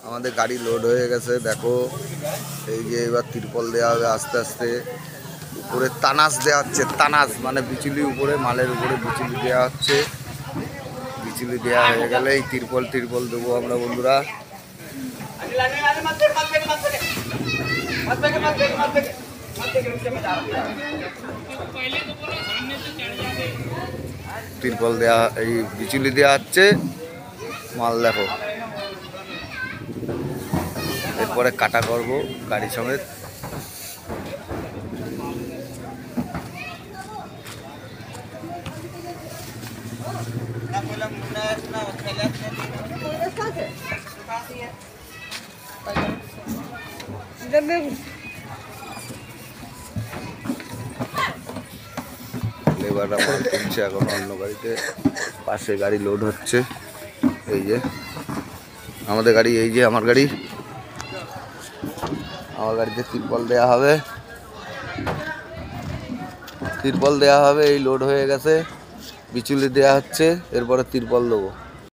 আমাদের গাড়ি লোড হয়ে গেছে দেখো। এই যে এবার তিরপল দেওয়া হবে আস্তে আস্তে। উপরে তানাস দেওয়া হচ্ছে, তানাস মানে বিচুলি, উপরে মালের উপরে বিচুলি দেওয়া হচ্ছে। বিচুলি দেওয়া হয়ে গেলে এই তিরপল দেবো আমরা বন্ধুরা। তিরপল দেওয়া, এই বিচুলি দেওয়া হচ্ছে। মাল দেখো, এরপরে কাটা করবো গাড়ি সমেত। লেবাররা মাল তুলছে এখন অন্য গাড়িতে, পাশে গাড়ি লোড হচ্ছে। এই যে আমাদের গাড়ি, এই যে আমার গাড়ি, আমার গাড়িতে তিরপল দেওয়া হবে, তিরপল দেওয়া হবে। এই লোড হয়ে গেছে, বিচুলি দেওয়া হচ্ছে, এরপরে তিরপল দেবো।